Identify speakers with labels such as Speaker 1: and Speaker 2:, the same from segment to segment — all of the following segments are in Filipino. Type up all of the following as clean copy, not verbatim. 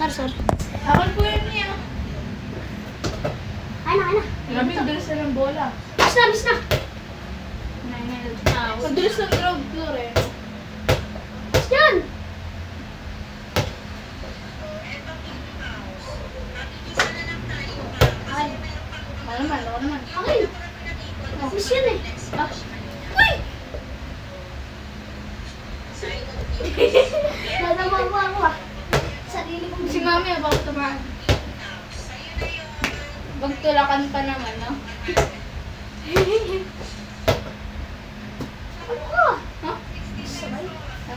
Speaker 1: sorry.
Speaker 2: Akal po yun niya.
Speaker 1: Ano?
Speaker 2: Grabe, ang dulas na ng bola.
Speaker 1: Bis na.
Speaker 2: Ang dulas ng ground floor eh.
Speaker 1: Bis yan. Ay.
Speaker 2: Ako naman.
Speaker 1: Okay. Bis yan eh.
Speaker 2: Ah,
Speaker 1: Uy! Nadama mo ako ah. Sarili kong
Speaker 2: si mami, bakit naman? Magtulakan pa naman, no?
Speaker 1: Ano ka?
Speaker 2: Ha?
Speaker 1: Sabay.
Speaker 2: Ha?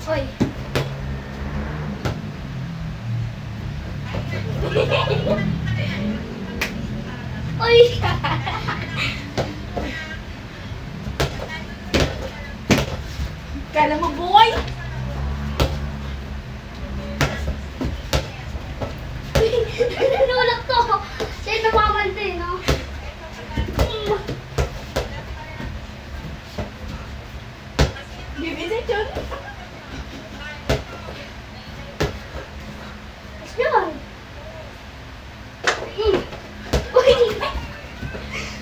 Speaker 1: Oy. Oy!
Speaker 2: Kala mo, boy!
Speaker 1: Nulak to. Siya yung namamante, no?
Speaker 2: Bibisit yun.
Speaker 1: Yun. Uy!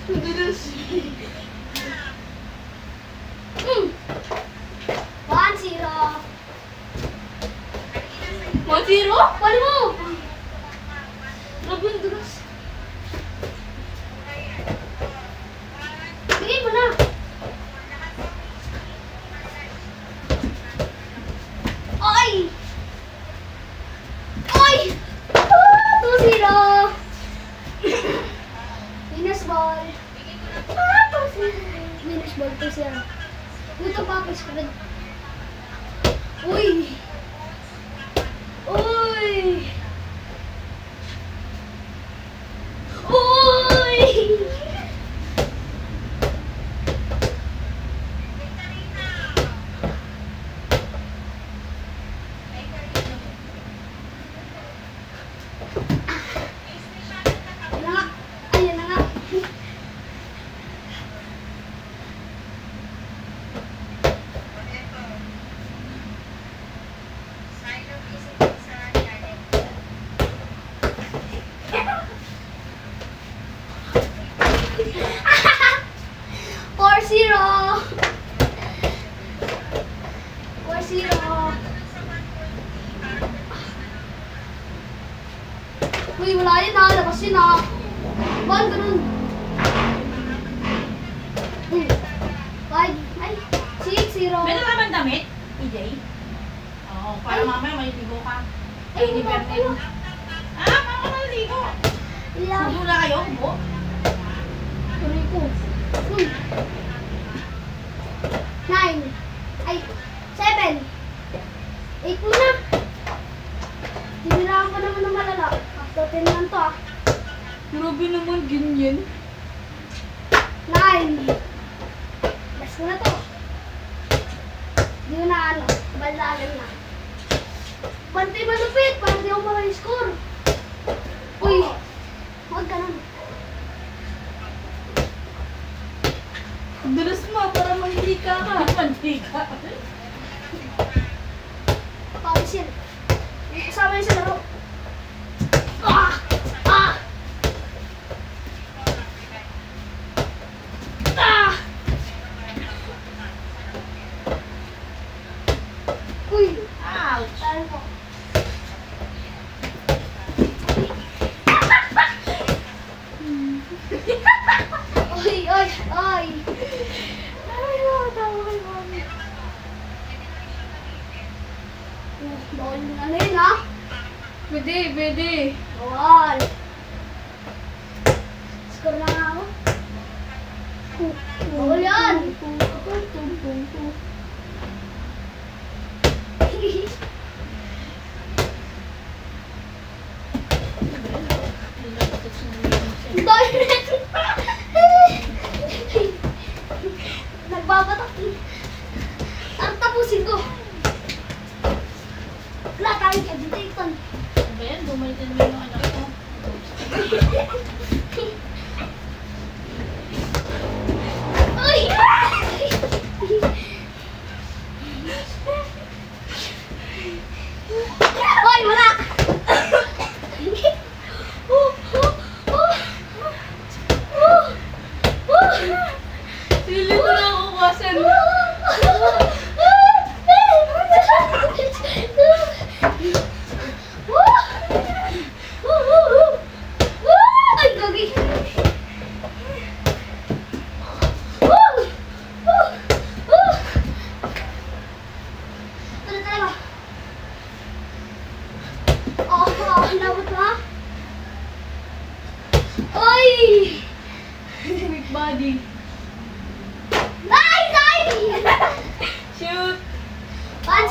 Speaker 2: Ang dulas.
Speaker 1: 1-0.
Speaker 2: 1-0?
Speaker 1: Pali mo!
Speaker 2: Grabe, ang dulas.
Speaker 1: Bigay mo na. Oy! Oy! 2-0. Minus ball. 2-0. Minus ball 2-0. Dito pa, spread. Uy! Uy! Uy! Ayan na nga. Uy, wala yun ha. Labas yun ha. Ba't ganun? 5, ay, 6-0.
Speaker 2: May naman damit, EJ? Oo, para mamaya may ligo ka.
Speaker 1: Ay,
Speaker 2: Ay, ni
Speaker 1: wala
Speaker 2: Bernel.
Speaker 1: pala.
Speaker 2: Ah, mama na ligo.
Speaker 1: Ilang.
Speaker 2: Magula kayo, bo?
Speaker 1: Tuloy ko. 9. Ay, 7. 8 muna. Tinirahan ko naman ng malala. After 10 lang to ah.
Speaker 2: Grabe naman, ganyan.
Speaker 1: 9. Last ko na to. Di ko na ano. Baldagan na. Bantay malupit. Para di ako maka-score. Uy. Huwag ganun.
Speaker 2: Dulas mo, para mantika ka. Mantika.
Speaker 1: Pawisin. Kasama yun sa laro. Ah! Ah! Ah! Uy!
Speaker 2: Ouch.
Speaker 1: Tayo ko. Oy! Oy! Oy! Ay, tawa kay mami. Bawal mo na yun, ha?
Speaker 2: Pwede, pwede.
Speaker 1: Bawal. Score na nga ako. Bawal yan. Toilet! Nagbabatak. Ang tapusin ko. Wala tayo editation.
Speaker 2: Ano ba yan? Bumalitan mo yung anak ko.
Speaker 1: Uy!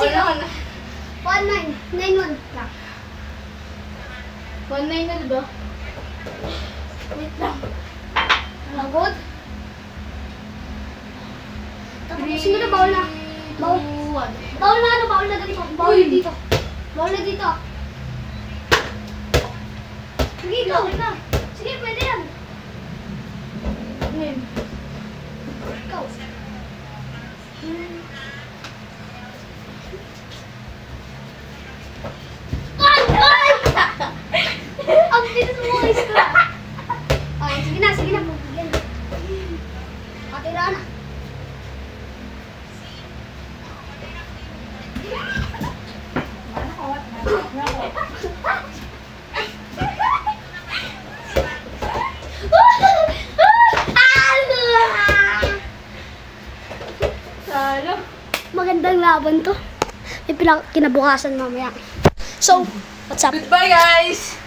Speaker 1: sino?
Speaker 2: naman.
Speaker 1: 1-9. 9-1. Lang.
Speaker 2: 1-9 na diba?
Speaker 1: Wait lang. Lagod. Tapusin mo na, bawal na. Bawal.
Speaker 2: 2-1.
Speaker 1: Bawal na ano, bawal na ganito. Bawal na dito. Bawal na dito. Sige, ikaw. Sige, pwede yan.
Speaker 2: Game.
Speaker 1: Ikaw. Ay! Ay! Ang bilis mo guys ko. Okay, sige na, sige na. Pagbigyan. Patira na.
Speaker 2: Salo.
Speaker 1: Magandang laban to. May kinabukasan mamaya. So, what's up?
Speaker 2: Goodbye guys!